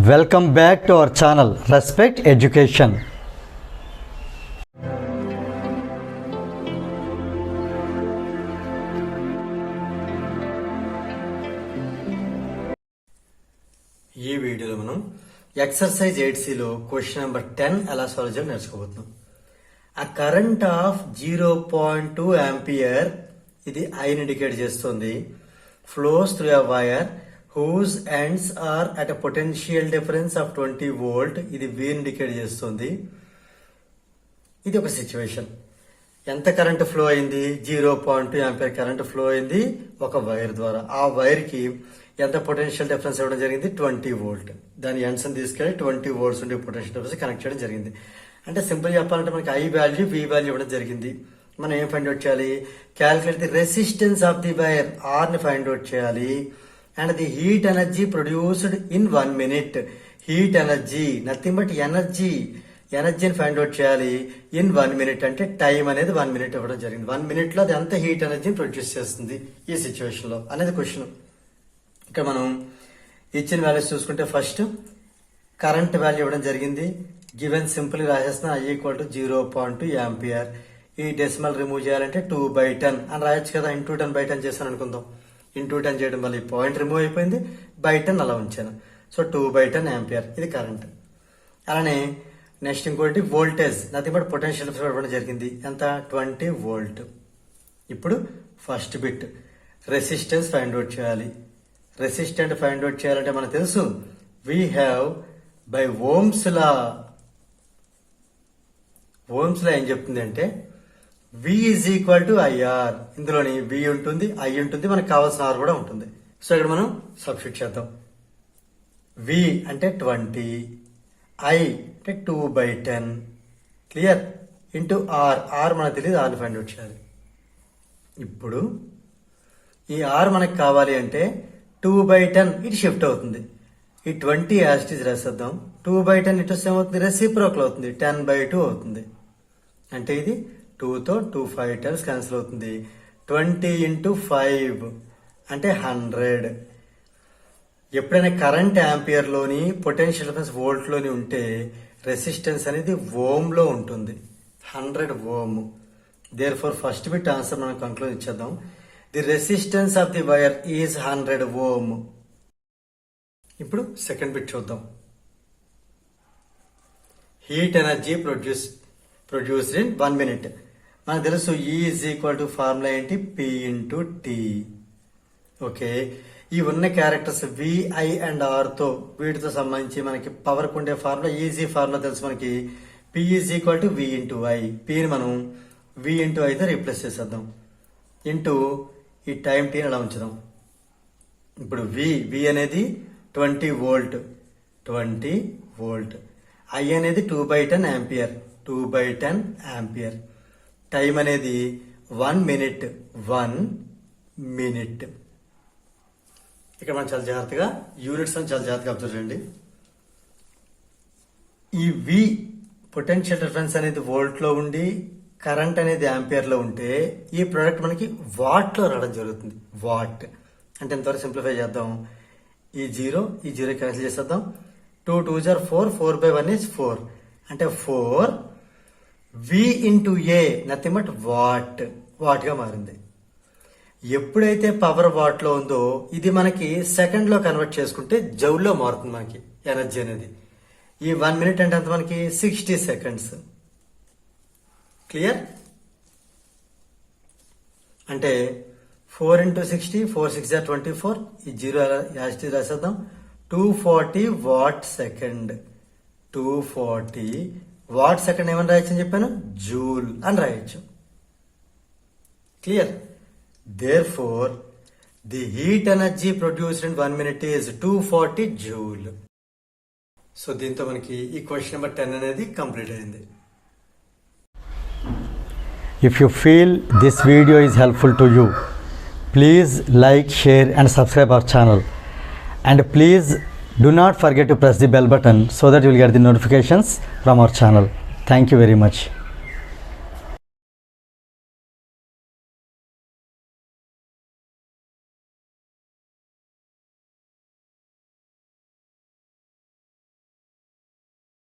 Welcome back to our channel Respect Education. ఈ వీడియోలో మనం ఎక్సర్సైజ్ 8Cలో క్వశ్చన్ నెంబర్ 10 ఎలా సాల్వ్ చేయాలో నేర్చుకోబోతున్నాం. ఆ కరెంట్ ఆఫ్ 0.2 ఆంపియర్ ఇది ఐని ఇండికేట్ చేస్తుంది. Flows through a wire whose ends are at a potential difference of 20 volt. ఇది V indicate చేస్తుంది. ఇది ఒక సిచ్యువేషన్. ఎంత కరెంట్ ఫ్లో అయింది? 0.2 ఆంపియర్ కరెంట్ ఫ్లో అయింది ఒక వైర్ ద్వారా. ఆ వైర్ కి ఎంత పొటెన్షియల్ డిఫరెన్స్ ఇవ్వడం జరిగింది? 20 వోల్ట్. దాని ఎండ్స్ తీసుకెళ్లి 20 వోల్ట్స్ ఉండే పొటెన్షియల్ డిఫరెన్స్ కనెక్ట్ చేయడం జరిగింది. అంటే సింపుల్ చెప్పాలంటే మనకి I వాల్యూ V వాల్యూ ఇవ్వడం జరిగింది. మనం ఏం ఫైండ్ అవుట్ చేయాలి? Calculate the resistance of the wire R ని ఫైండ్ అవుట్ చేయాలి. And the heat energy produced in 1 minute. Heat energy, nothing but energy. ఎనర్జీని ఫైండ్ అవుట్ చేయాలి ఇన్ 1 minute. అంటే టైం అనేది 1 minute ఇవ్వడం జరిగింది. 1 minute లో అది ఎంత హీట్ ఎనర్జీని ప్రొడ్యూస్ చేస్తుంది ఈ సిచ్యువేషన్ లో అనేది క్వశ్చన్. ఇక్కడ మనం ఇచ్చిన వాల్యూస్ చూసుకుంటే ఫస్ట్ కరెంట్ వాల్యూ ఇవ్వడం జరిగింది. గివెన్ సింపుల్ గా రాసేస్తున్నా I = 0.2 ఆంపియర్. ఈ డెసిమల్ రిమూవ్ చేయాలంటే 2/10 అని రాయొచ్చు కదా. ఇంటూ 10/10 చేస్తాను అనుకుందాం. ఇంటూ 10 చేయడం వల్ల ఈ పాయింట్ రిమూవ్ అయిపోయింది. బై 10 అలా ఉంచాను. సో 2/10 ఆంపియర్ ఇది కరెంట్. అలానే నెక్స్ట్ ఇంకోటి వోల్టేజ్, నథింగ్ బట్ పొటెన్షియల్ ఇవ్వడం జరిగింది. ఎంత? 20 వోల్ట్. ఇప్పుడు first bit resistance find out చేయాలి. రెసిస్టెంట్ ఫైండ్ అవుట్ చేయాలంటే మనకు తెలుసు we have by Ohm's law. Ohm's law ఏం చెప్తుంది అంటే V = IR. ఇందులోని V ఉంటుంది, I ఉంటుంది, మనకు కావాల్సిన R కూడా ఉంటుంది. సో ఇక్కడ మనం సబ్స్టిట్యూట్ చేద్దాం. V అంటే 20, I అంటే 2/10 క్లియర్ ఇంటూ R మనకు తెలియదు, R ని ఫైండ్ అవుట్ చేయాలి. ఇప్పుడు ఈ R మనకు కావాలి అంటే 2/10 ఇటు షిఫ్ట్ అవుతుంది. ఈ 20 యాజ్ ఇట్ ఈజ్ రాసేద్దాం. 2/10 ఇటు వస్తే ఏమవుతుంది? రెసిప్రోకల్ అవుతుంది, 10/2 అవుతుంది. అంటే ఇది 2తో 2 5 టైమ్స్ క్యాన్సిల్ అవుతుంది. 20 × 5 అంటే 100. ఎప్పుడైనా కరెంట్ ఆంపియర్ లోని పొటెన్షియల్ డిఫరెన్స్ వోల్ట్ లోని ఉంటే రెసిస్టెన్స్ అనేది ఓమ్ లో ఉంటుంది, 100 ohm. Therefore first bit answer మనం కంక్లూడ్ ఇచ్చేద్దాం. The resistance of the wire is 100 ohm. ఇప్పుడు సెకండ్ బిట్ చూద్దాం. Heat energy produced in 1 minute. మనకు తెలుసు E = ఫార్ములా ఏంటి? P × T. ఓకే, ఈ ఉన్న characters V, I and R తో వీటితో సంబంధించి మనకి పవర్ ఉండే ఫార్ములా ఈజీ ఫార్ములా తెలుసు మనకి. P = V × I. P ని మనం V × I తో రీప్లేస్ చేసేద్దాం. ఇంటూ ఈ టైం T అలా ఉంచుదాం. ఇప్పుడు V అనేది 20 వోల్ట్, 20 వోల్ట్. I అనేది 2/10 ఆంపియర్, 2/10 ఆంపియర్. టైం అనేది 1 minute, 1 minute. ఇక్కడ మనం చాలా జాగ్రత్తగా యూనిట్స్ అని చాలా జాగ్రత్తగా అబ్జర్వ్ చేయండి. ఈ V పొటెన్షియల్ డిఫరెన్స్ అనేది వోల్ట్ లో ఉండి కరెంట్ అనేది ఆంపియర్ లో ఉంటే ఈ ప్రోడక్ట్ మనకి వాట్ లో రావడం జరుగుతుంది. వాట్ అంటే ఎంతవరకు సింప్లిఫై చేద్దాం. ఈ జీరో క్యాన్సిల్ చేసేద్దాం. 2 2s are 4, 4/1 is 4. అంటే 4 V × A nothing but what గా మారింది. ఎప్పుడైతే పవర్ వాట్ లో ఉందో ఇది మనకి సెకండ్ లో కన్వర్ట్ చేసుకుంటే జౌల్ లో మారుతుంది మనకి ఎనర్జీ అనేది. ఈ 1 minute అంటే అంత మనకి 60 seconds. క్లియర్? అంటే 4 × 60, 4 6 are 24. ఈ జీరో యాజ్ రాసేద్దాం. 240 వాట్ సెకండ్. 240 వాట్ సెకండ్ ఏమని రాయొచ్చు అని చెప్పాను? జూల్ అని రాయొచ్చు. Clear? Therefore the heat energy produced in 1 minute is 240 joule. So దీంతో మనకి ఈ క్వశ్చన్ నెంబర్ 10 అనేది కంప్లీట్ అయింది. If you feel this video is helpful to you, please like, share and subscribe our channel. And please do not forget to press the bell button so that you will get the notifications from our channel. Thank you very much.